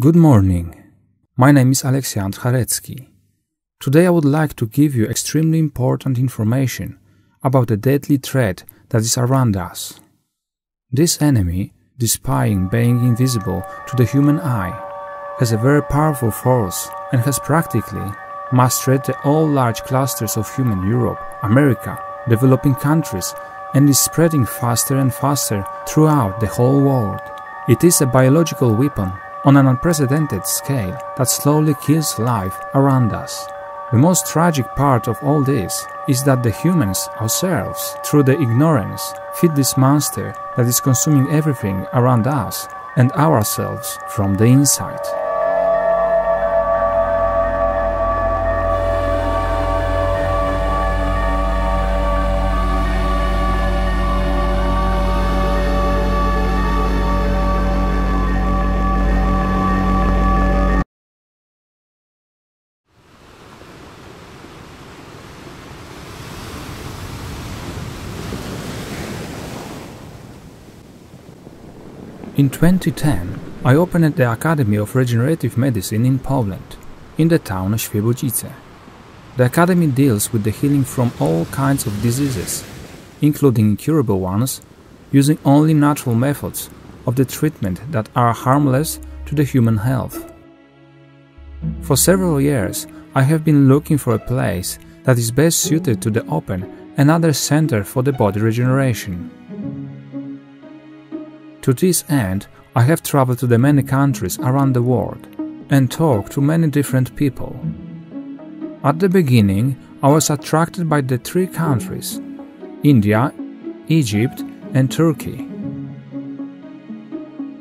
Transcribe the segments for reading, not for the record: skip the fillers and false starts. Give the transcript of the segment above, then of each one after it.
Good morning. My name is Aleksandr Harecki. Today I would like to give you extremely important information about the deadly threat that is around us. This enemy, despite being invisible to the human eye, has a very powerful force and has practically mastered all large clusters of human Europe, America, developing countries, and is spreading faster and faster throughout the whole world. It is a biological weapon on an unprecedented scale that slowly kills life around us. The most tragic part of all this is that the humans ourselves, through the ignorance, feed this monster that is consuming everything around us and ourselves from the inside. In 2010, I opened the Academy of Regenerative Medicine in Poland, in the town of Świebodzice. The Academy deals with the healing from all kinds of diseases, including incurable ones, using only natural methods of the treatment that are harmless to the human health. For several years, I have been looking for a place that is best suited to open another center for the body regeneration. To this end, I have traveled to the many countries around the world and talked to many different people. At the beginning, I was attracted by the three countries: India, Egypt and Turkey.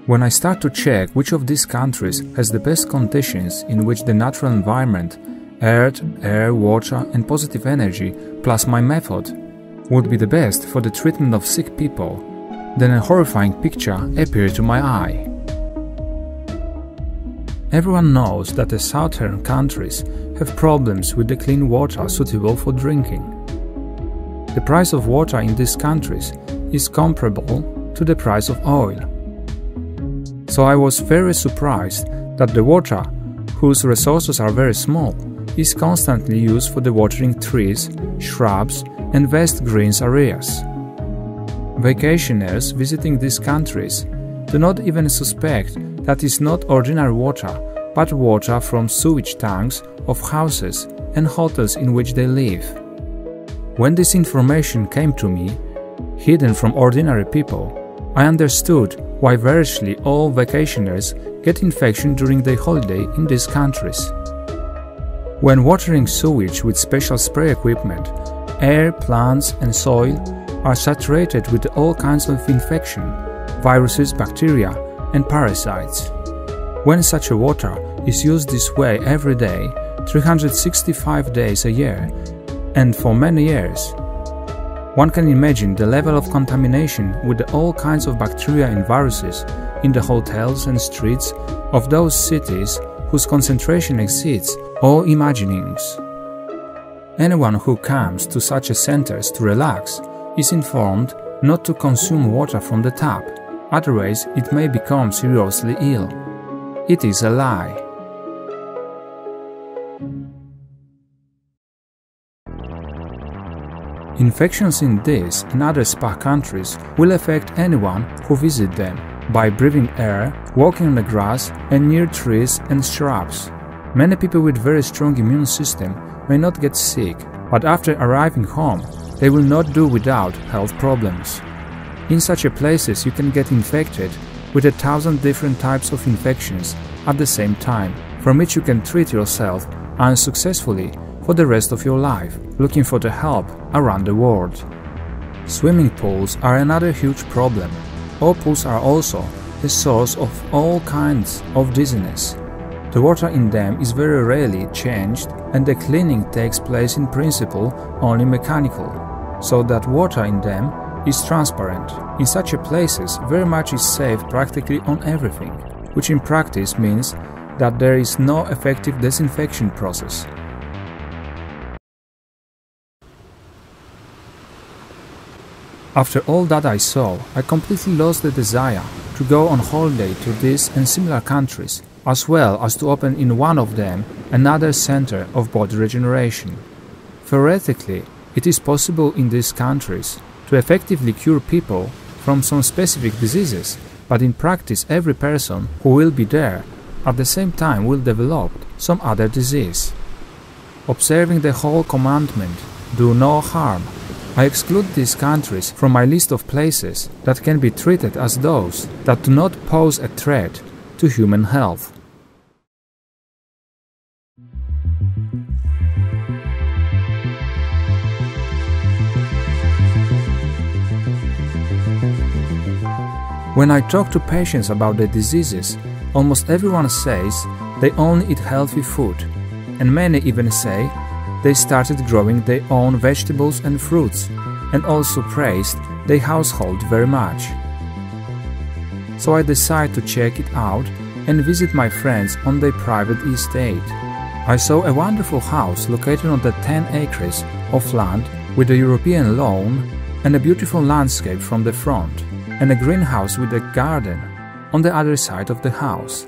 When I start to check which of these countries has the best conditions in which the natural environment, earth, air, water and positive energy plus my method would be the best for the treatment of sick people, then a horrifying picture appeared to my eye. Everyone knows that the southern countries have problems with the clean water suitable for drinking. The price of water in these countries is comparable to the price of oil. So I was very surprised that the water, whose resources are very small, is constantly used for the watering trees, shrubs and vast green areas. Vacationers visiting these countries do not even suspect that it's not ordinary water, but water from sewage tanks of houses and hotels in which they live. When this information came to me, hidden from ordinary people, I understood why virtually all vacationers get infection during their holiday in these countries. When watering sewage with special spray equipment, air, plants and soil are saturated with all kinds of infection, viruses, bacteria and parasites. When such a water is used this way every day, 365 days a year, and for many years, one can imagine the level of contamination with all kinds of bacteria and viruses in the hotels and streets of those cities whose concentration exceeds all imaginings. Anyone who comes to such centers to relax is informed not to consume water from the tap, otherwise it may become seriously ill. It is a lie. Infections in these and other spa countries will affect anyone who visits them by breathing air, walking on the grass and near trees and shrubs. Many people with very strong immune system may not get sick, but after arriving home, they will not do without health problems. In such places you can get infected with 1,000 different types of infections at the same time, from which you can treat yourself unsuccessfully for the rest of your life, looking for the help around the world. Swimming pools are another huge problem. All pools are also the source of all kinds of dizziness. The water in them is very rarely changed and the cleaning takes place in principle only mechanical, so that water in them is transparent. In such places, very much is saved practically on everything, which in practice means that there is no effective disinfection process. After all that I saw, I completely lost the desire to go on holiday to these and similar countries as well as to open in one of them another center of body regeneration. Theoretically, it is possible in these countries to effectively cure people from some specific diseases, but in practice every person who will be there at the same time will develop some other disease. Observing the whole commandment, do no harm, I exclude these countries from my list of places that can be treated as those that do not pose a threat to human health. When I talk to patients about their diseases, almost everyone says they only eat healthy food, and many even say they started growing their own vegetables and fruits, and also praised their household very much. So I decide to check it out and visit my friends on their private estate. I saw a wonderful house located on the 10 acres of land with a European lawn and a beautiful landscape from the front, and a greenhouse with a garden on the other side of the house.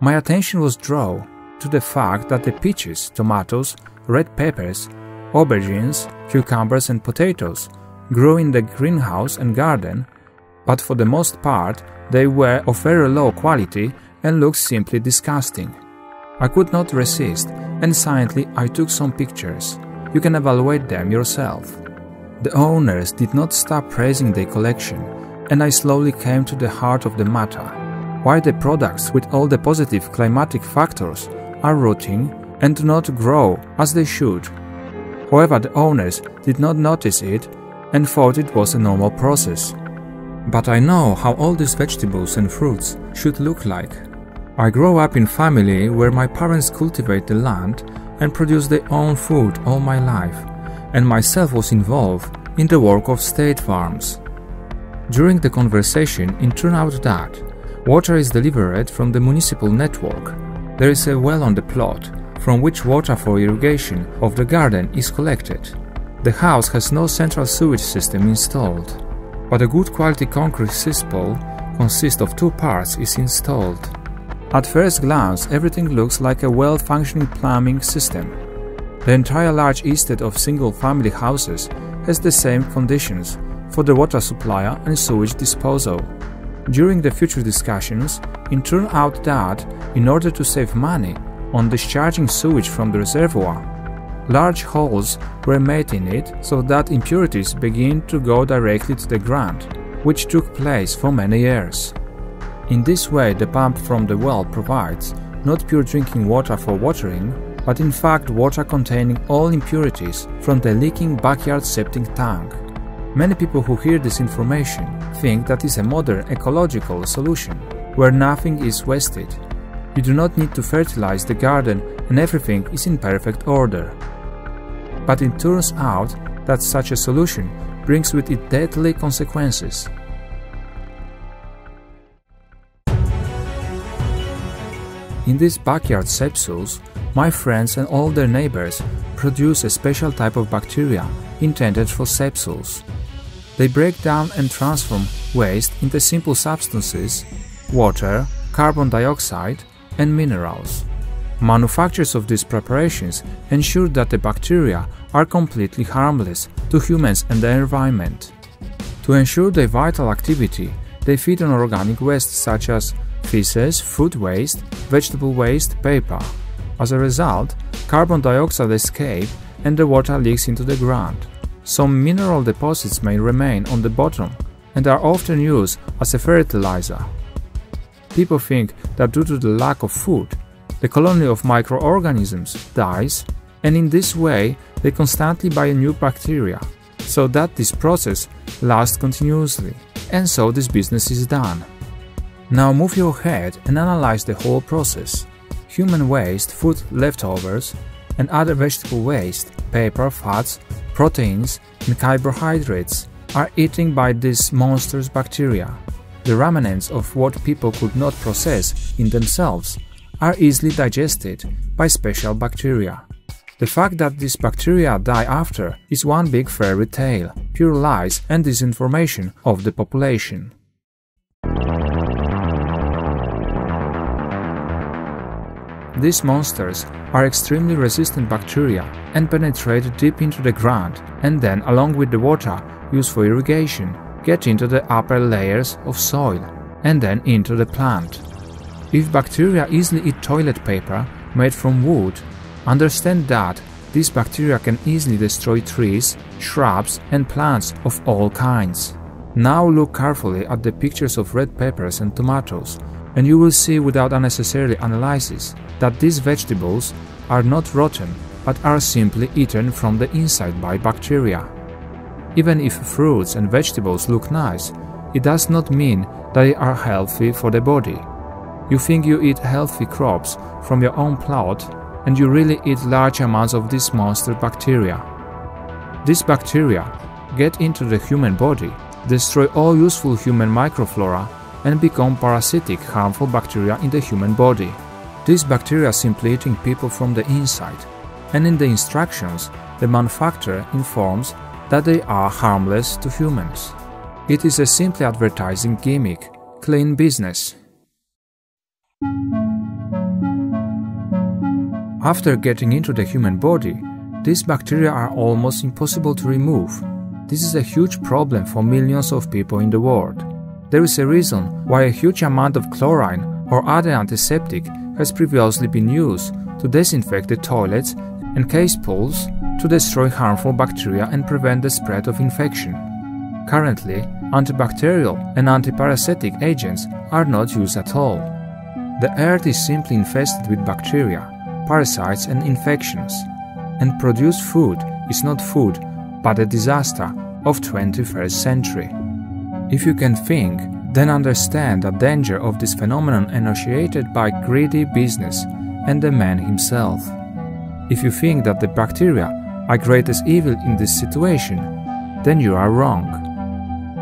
My attention was drawn to the fact that the peaches, tomatoes, red peppers, aubergines, cucumbers and potatoes grew in the greenhouse and garden, but for the most part they were of very low quality and looked simply disgusting. I could not resist, and silently I took some pictures. You can evaluate them yourself. The owners did not stop praising their collection, and I slowly came to the heart of the matter. Why the products with all the positive climatic factors are rotting and do not grow as they should. However, the owners did not notice it and thought it was a normal process. But I know how all these vegetables and fruits should look like. I grew up in a family where my parents cultivate the land and produce their own food all my life, and myself was involved in the work of state farms. During the conversation, it turned out that water is delivered from the municipal network. There is a well on the plot, from which water for irrigation of the garden is collected. The house has no central sewage system installed, but a good quality concrete cesspool consists of 2 parts is installed. At first glance, everything looks like a well-functioning plumbing system. The entire large estate of single-family houses has the same conditions for the water supply and sewage disposal. During the future discussions, it turned out that, in order to save money on discharging sewage from the reservoir, large holes were made in it so that impurities begin to go directly to the ground, which took place for many years. In this way, the pump from the well provides not pure drinking water for watering, but in fact water containing all impurities from the leaking backyard septic tank. Many people who hear this information think that is a modern ecological solution, where nothing is wasted. You do not need to fertilize the garden and everything is in perfect order. But it turns out that such a solution brings with it deadly consequences. In these backyard sepsules, my friends and all their neighbors produce a special type of bacteria intended for sepsules. They break down and transform waste into simple substances, water, carbon dioxide, and minerals. Manufacturers of these preparations ensure that the bacteria are completely harmless to humans and the environment. To ensure their vital activity, they feed on organic waste such as feces, food waste, vegetable waste, paper. As a result, carbon dioxide escapes and the water leaks into the ground. Some mineral deposits may remain on the bottom and are often used as a fertilizer. People think that due to the lack of food, the colony of microorganisms dies, and in this way they constantly buy new bacteria, so that this process lasts continuously, and so this business is done. Now move your head and analyze the whole process. Human waste, food leftovers, and other vegetable waste, paper, fats, proteins, and carbohydrates are eaten by these monstrous bacteria. The remnants of what people could not process in themselves are easily digested by special bacteria. The fact that these bacteria die after is one big fairy tale, pure lies and disinformation of the population. These monsters are extremely resistant bacteria and penetrate deep into the ground and then, along with the water used for irrigation, get into the upper layers of soil and then into the plant. If bacteria easily eat toilet paper made from wood, understand that these bacteria can easily destroy trees, shrubs and plants of all kinds. Now look carefully at the pictures of red peppers and tomatoes, and you will see without unnecessary analysis that these vegetables are not rotten but are simply eaten from the inside by bacteria. Even if fruits and vegetables look nice, it does not mean that they are healthy for the body. You think you eat healthy crops from your own plot, and you really eat large amounts of these monster bacteria. These bacteria get into the human body, destroy all useful human microflora, and become parasitic, harmful bacteria in the human body. These bacteria simply eating people from the inside, and in the instructions, the manufacturer informs that they are harmless to humans. It is a simply advertising gimmick, clean business. After getting into the human body, these bacteria are almost impossible to remove. This is a huge problem for millions of people in the world. There is a reason why a huge amount of chlorine or other antiseptic has previously been used to disinfect the toilets and case pools to destroy harmful bacteria and prevent the spread of infection. Currently, antibacterial and antiparasitic agents are not used at all. The earth is simply infested with bacteria, parasites and infections, and produced food is not food but a disaster of 21st century. If you can think, then understand the danger of this phenomenon initiated by greedy business and the man himself. If you think that the bacteria are greatest evil in this situation, then you are wrong.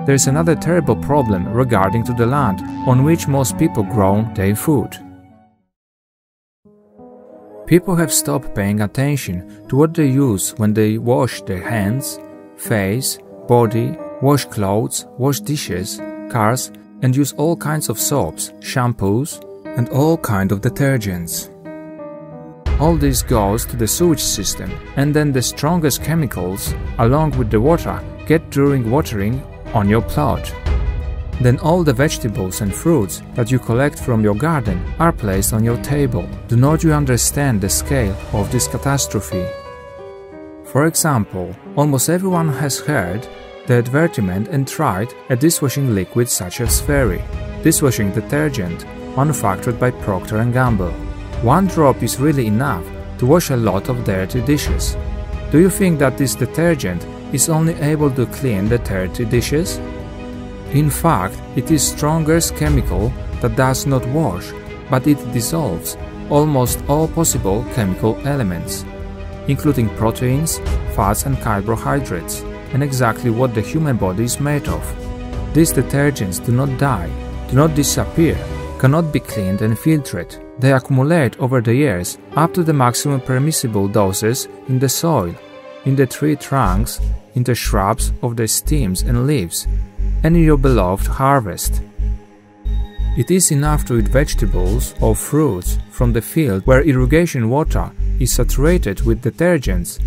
There is another terrible problem regarding to the land on which most people grow their food. People have stopped paying attention to what they use when they wash their hands, face, body, wash clothes, wash dishes, cars, and use all kinds of soaps, shampoos, and all kinds of detergents. All this goes to the sewage system, and then the strongest chemicals, along with the water, get during watering on your plot. Then all the vegetables and fruits that you collect from your garden are placed on your table. Do not you understand the scale of this catastrophe? For example, almost everyone has heard the advertisement and tried a dishwashing liquid such as Fairy, dishwashing detergent manufactured by Procter & Gamble. One drop is really enough to wash a lot of dirty dishes. Do you think that this detergent is only able to clean the dirty dishes? In fact, it is strongest chemical that does not wash, but it dissolves almost all possible chemical elements, including proteins, fats and carbohydrates, and exactly what the human body is made of. These detergents do not die, do not disappear, cannot be cleaned and filtered. They accumulate over the years up to the maximum permissible doses in the soil, in the tree trunks, in the shrubs of the stems and leaves, and in your beloved harvest. It is enough to eat vegetables or fruits from the field where irrigation water is saturated with detergents,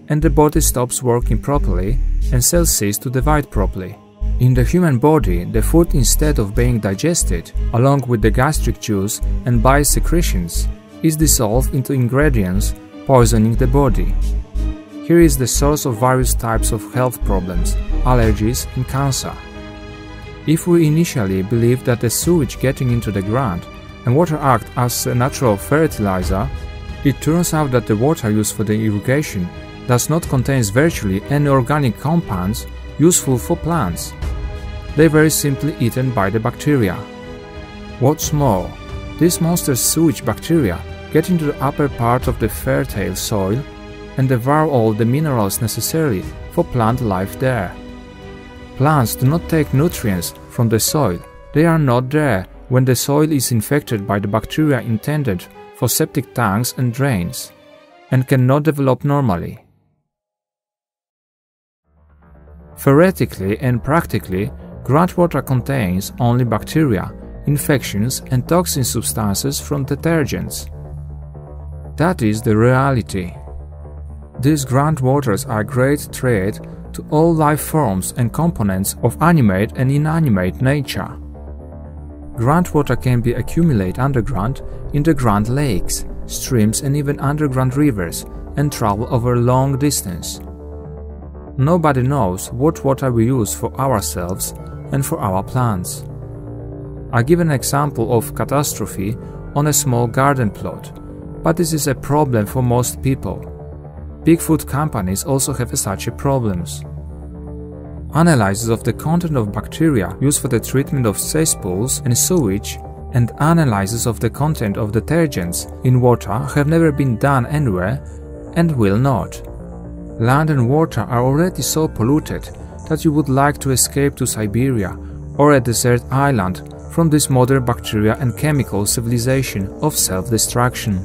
and the body stops working properly and cells cease to divide properly. In the human body, the food, instead of being digested, along with the gastric juice and bile secretions, is dissolved into ingredients, poisoning the body. Here is the source of various types of health problems, allergies and cancer. If we initially believed that the sewage getting into the ground and water act as a natural fertilizer, it turns out that the water used for the irrigation does not contain virtually any organic compounds useful for plants. They are very simply eaten by the bacteria. What's more, these monster sewage bacteria get into the upper part of the fertile soil and devour all the minerals necessary for plant life there. Plants do not take nutrients from the soil. They are not there when the soil is infected by the bacteria intended for septic tanks and drains, and cannot develop normally. Theoretically and practically, groundwater contains only bacteria, infections and toxin substances from detergents. That is the reality. These groundwaters are a great threat to all life forms and components of animate and inanimate nature. Groundwater can be accumulated underground in the Grand Lakes, streams and even underground rivers and travel over a long distance. Nobody knows what water we use for ourselves and for our plants. I give an example of catastrophe on a small garden plot, but this is a problem for most people. Big food companies also have such problems. Analysis of the content of bacteria used for the treatment of cesspools and sewage and analysis of the content of detergents in water have never been done anywhere and will not. Land and water are already so polluted that you would like to escape to Siberia or a desert island from this modern bacteria and chemical civilization of self-destruction.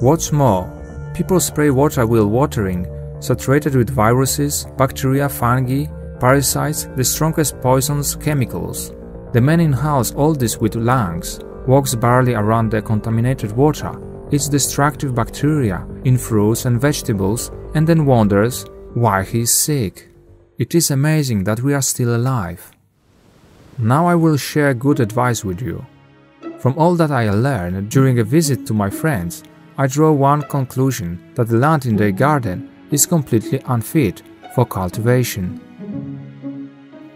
What's more, people spray water while watering, saturated with viruses, bacteria, fungi, parasites, the strongest poisons, chemicals. The man inhales all this with lungs, walks barely around the contaminated water, eats destructive bacteria in fruits and vegetables, and then wonders why he is sick. It is amazing that we are still alive. Now I will share good advice with you. From all that I learned during a visit to my friends, I draw one conclusion, that the land in their garden is completely unfit for cultivation.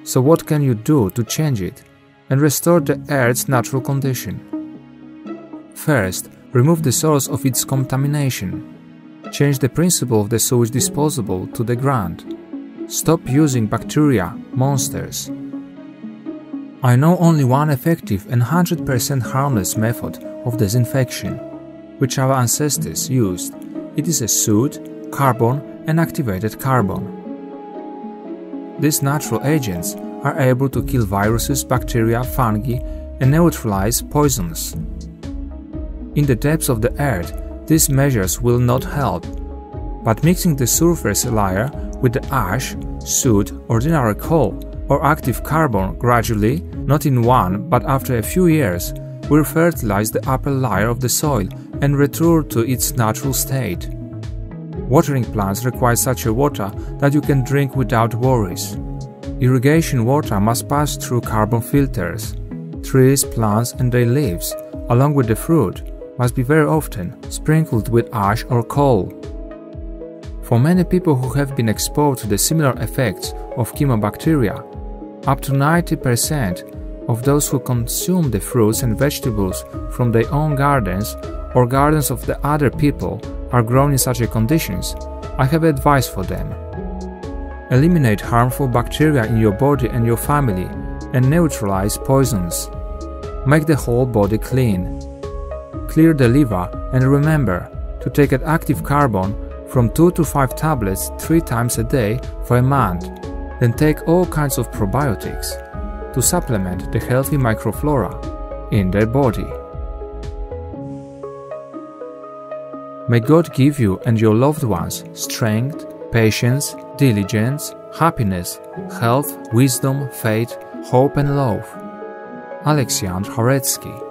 So what can you do to change it and restore the earth's natural condition? First, remove the source of its contamination. Change the principle of the sewage disposal to the ground. Stop using bacteria monsters. I know only one effective and 100% harmless method of disinfection, which our ancestors used. It is a soot, carbon and activated carbon. These natural agents are able to kill viruses, bacteria, fungi and neutralize poisons. In the depths of the earth, these measures will not help, but mixing the surface layer with the ash, soot, ordinary coal or active carbon gradually, not in one but after a few years, will fertilize the upper layer of the soil and return to its natural state. Watering plants require such a water that you can drink without worries. Irrigation water must pass through carbon filters. Trees, plants and their leaves, along with the fruit, must be very often sprinkled with ash or coal. For many people who have been exposed to the similar effects of chemobacteria, up to 90% of those who consume the fruits and vegetables from their own gardens or gardens of the other people are grown in such conditions, I have advice for them. Eliminate harmful bacteria in your body and your family and neutralize poisons. Make the whole body clean. Clear the liver and remember to take an active carbon from 2 to 5 tablets 3 times a day for a month. Then take all kinds of probiotics to supplement the healthy microflora in their body. May God give you and your loved ones strength, patience, diligence, happiness, health, wisdom, faith, hope and love. Aleksandr Horecki.